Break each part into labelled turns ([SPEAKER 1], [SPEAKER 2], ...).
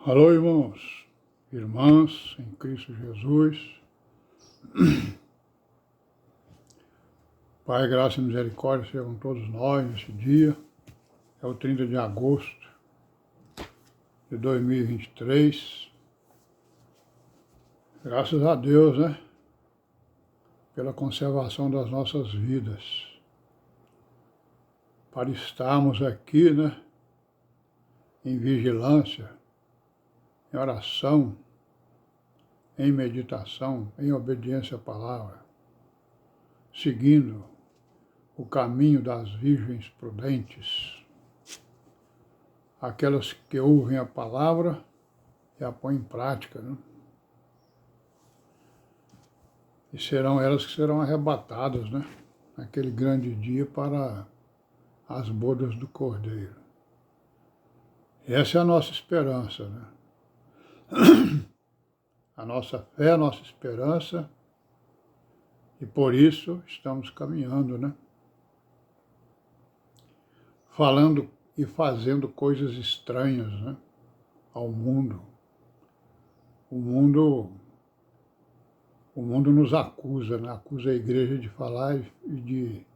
[SPEAKER 1] Alô, irmãos, irmãs em Cristo Jesus. Pai, graça e misericórdia sejam com todos nós nesse dia. É o 30 de agosto de 2023. Graças a Deus, né? Pela conservação das nossas vidas. Para estarmos aqui, né? Em vigilância, em oração, em meditação, em obediência à palavra, seguindo o caminho das virgens prudentes, aquelas que ouvem a palavra e a põem em prática, né? E serão elas que serão arrebatadas, né? Naquele grande dia para as bodas do Cordeiro. Essa é a nossa esperança, né? A nossa fé, a nossa esperança, e por isso estamos caminhando, né? Falando e fazendo coisas estranhas, né? Ao mundo. O mundo nos acusa, né? Acusa a igreja de falar e de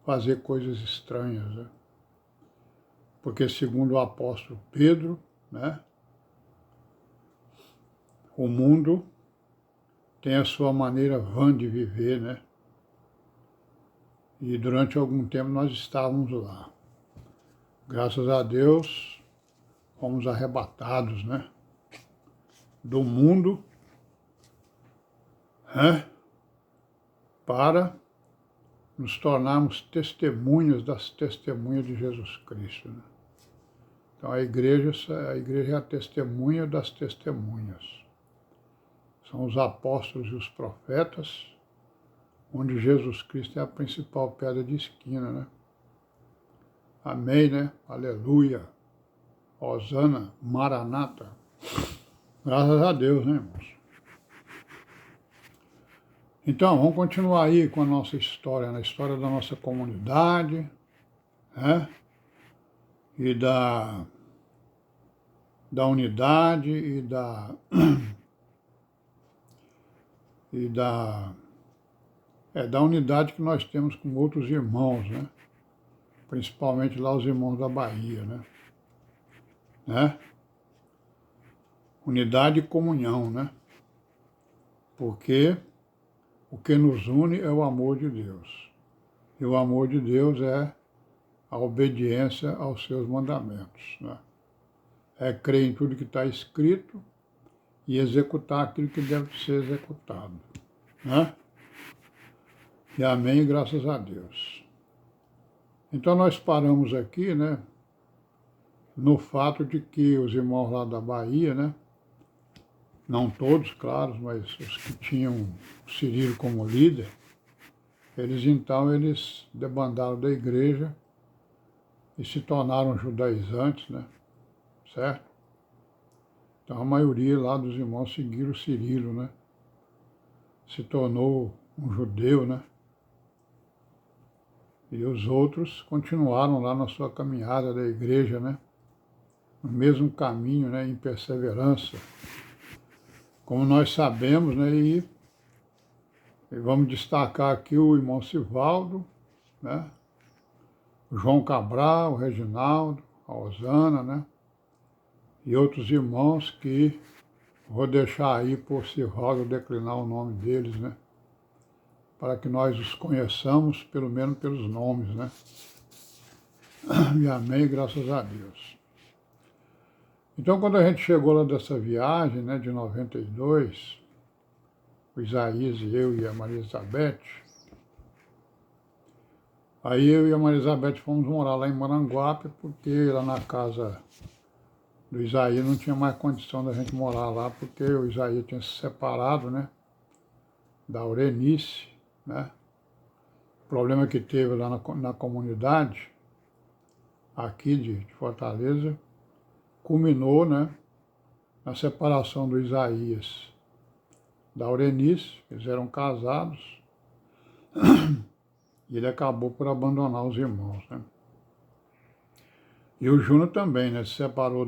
[SPEAKER 1] fazer coisas estranhas, né? Porque segundo o apóstolo Pedro, né? O mundo tem a sua maneira vã de viver, né? E durante algum tempo nós estávamos lá. Graças a Deus, fomos arrebatados, né? Do mundo, né? Para nos tornarmos testemunhas das testemunhas de Jesus Cristo, né? Então a igreja é a testemunha das testemunhas. São os apóstolos e os profetas, onde Jesus Cristo é a principal pedra de esquina, né? Amém, né? Aleluia. Hosana, Maranata. Graças a Deus, né, irmãos? Então, vamos continuar aí com a nossa história, na história da nossa comunidade, né? E da unidade da unidade que nós temos com outros irmãos, né? Principalmente lá os irmãos da Bahia, né? Unidade e comunhão, né? Porque o que nos une é o amor de Deus. E o amor de Deus é a obediência aos seus mandamentos, né? É crer em tudo que está escrito e executar aquilo que deve ser executado, né? E amém, graças a Deus. Então nós paramos aqui, né, no fato de que os irmãos lá da Bahia, né, não todos, claro, mas os que tinham Cirilo como líder, eles debandaram da igreja e se tornaram judaizantes, né, certo? Então a maioria lá dos irmãos seguiram Cirilo, né, se tornou um judeu, né, e os outros continuaram lá na sua caminhada da igreja, né, no mesmo caminho, né, em perseverança, como nós sabemos, né, e vamos destacar aqui o irmão Sivaldo, né, o João Cabral, o Reginaldo, a Osana, né, e outros irmãos que vou deixar aí por Sivaldo declinar o nome deles, né, para que nós os conheçamos, pelo menos pelos nomes, né. E amém, graças a Deus. Então, quando a gente chegou lá dessa viagem, né, de 92, o Isaías e eu e a Maria Elizabeth, aí eu e a Maria Elizabeth fomos morar lá em Maranguape, porque lá na casa do Isaías não tinha mais condição da gente morar lá, porque o Isaías tinha se separado, né, da Aurenice, né, o problema que teve lá na comunidade, aqui de Fortaleza, culminou, né, na separação do Isaías da Aurenice, eles eram casados, e ele acabou por abandonar os irmãos, né. E o Júnior também, né, se separou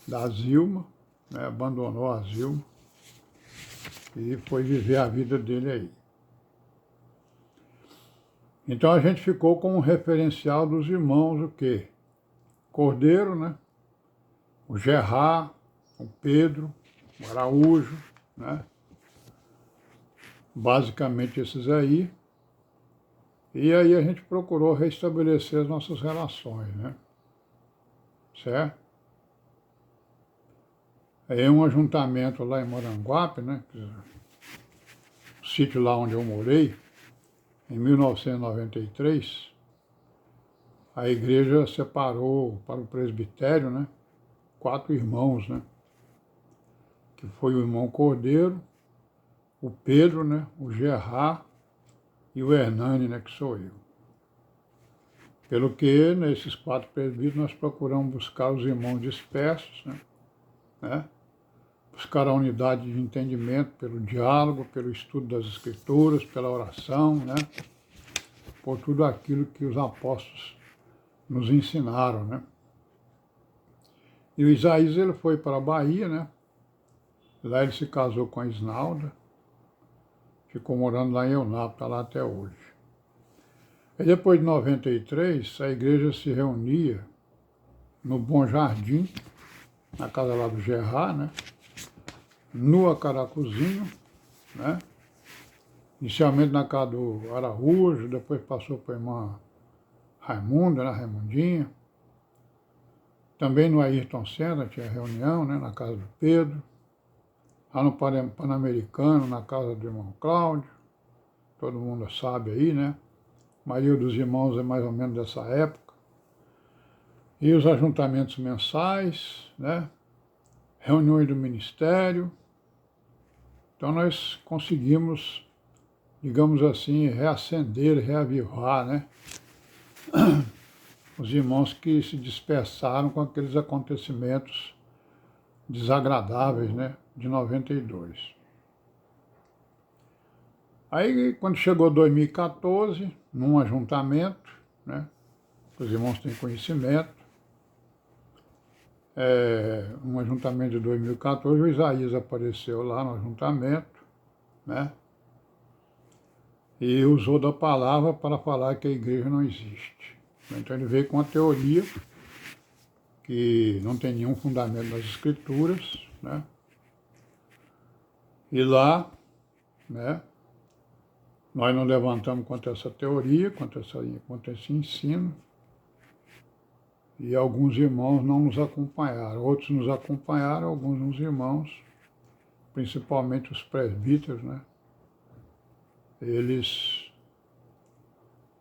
[SPEAKER 1] da Zilma, né, abandonou a Zilma e foi viver a vida dele aí. Então a gente ficou com um referencial dos irmãos, o quê? Cordeiro, né? O Gerard, o Pedro, o Araújo, né? Basicamente esses aí. E aí a gente procurou restabelecer as nossas relações, né? Certo? Aí um ajuntamento lá em Moranguape, né? O sítio lá onde eu morei, em 1993, a igreja separou para o presbitério, né? 4 irmãos, né? Que foi o irmão Cordeiro, o Pedro, né? O Gerard e o Hernani, né? Que sou eu. Pelo que, nesses 4 presbíteros, nós procuramos buscar os irmãos dispersos, né? Buscar a unidade de entendimento pelo diálogo, pelo estudo das Escrituras, pela oração, né? Por tudo aquilo que os apóstolos nos ensinaram, né? E o Isaías, ele foi para a Bahia, né? Lá ele se casou com a Isnalda, ficou morando lá em Eunápolis, está lá até hoje. E depois de 93, a igreja se reunia no Bom Jardim, na casa lá do Gerard, né? No Acaracuzinho, né? Inicialmente na casa do Araújo, depois passou para a irmã Raimunda, né? Raimundinha. Também no Ayrton Senna tinha reunião, né? Na casa do Pedro. Lá no Pan-Americano, na casa do irmão Cláudio. Todo mundo sabe aí, né? A maioria dos irmãos é mais ou menos dessa época. E os ajuntamentos mensais, né? Reuniões do ministério. Então nós conseguimos, digamos assim, reacender, reavivar, né? Os irmãos que se dispersaram com aqueles acontecimentos desagradáveis, né? De 92. Aí, quando chegou 2014, num ajuntamento, né? Os irmãos têm conhecimento, um ajuntamento de 2014, o Isaías apareceu lá no ajuntamento, né? E usou da palavra para falar que a igreja não existe. Então ele veio com uma teoria que não tem nenhum fundamento nas escrituras, né? E lá, né, nós não levantamos contra essa teoria, contra esse ensino, e alguns irmãos não nos acompanharam. Outros nos acompanharam, alguns irmãos, principalmente os presbíteros, né? Eles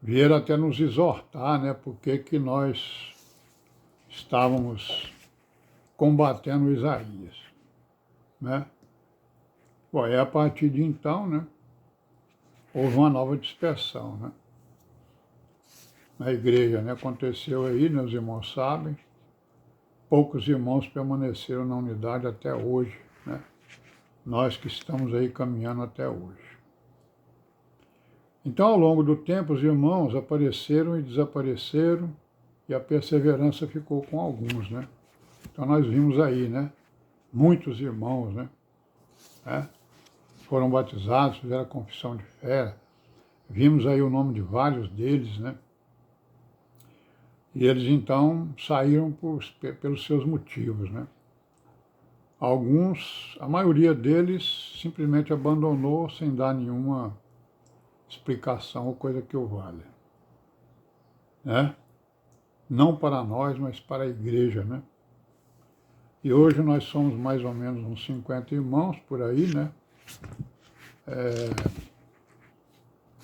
[SPEAKER 1] vieram até nos exortar, né? Porque que nós estávamos combatendo Isaías, né? Bom, e a partir de então, né? Houve uma nova dispersão, né? Na igreja, né? Aconteceu aí, né? Os irmãos sabem. Poucos irmãos permaneceram na unidade até hoje, né? Nós que estamos aí caminhando até hoje. Então, ao longo do tempo, os irmãos apareceram e desapareceram, e a perseverança ficou com alguns, né? Então, nós vimos aí, né? Muitos irmãos, né? Foram batizados, fizeram a confissão de fé. Vimos aí o nome de vários deles, né? E eles, então, saíram pelos seus motivos, né? Alguns, a maioria deles, simplesmente abandonou sem dar nenhuma explicação ou coisa que o valha, né? Não para nós, mas para a igreja, né? E hoje nós somos mais ou menos uns 50 irmãos por aí, né?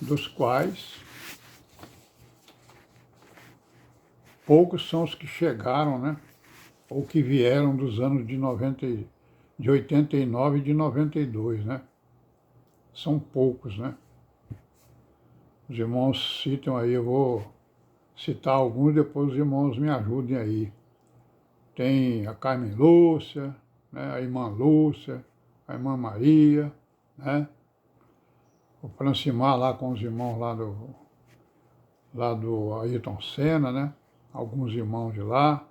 [SPEAKER 1] Dos quais poucos são os que chegaram, né? Ou que vieram dos anos de 89 e de 92, né? São poucos, né? Os irmãos citam aí, eu vou citar alguns, depois os irmãos me ajudem aí. Tem a Carmen Lúcia, né? A irmã Lúcia, a irmã Maria, né? O Francimar lá com os irmãos lá do Ayrton Senna, né? Alguns irmãos de lá,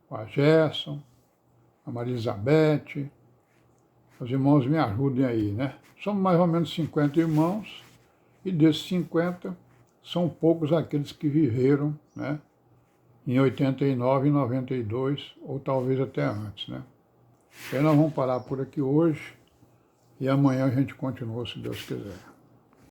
[SPEAKER 1] o Gerson, a Maria Elizabeth. Os irmãos me ajudem aí, né? Somos mais ou menos 50 irmãos, e desses 50, são poucos aqueles que viveram, né? Em 89, em 92, ou talvez até antes, né? Então nós vamos parar por aqui hoje, e amanhã a gente continua, se Deus quiser.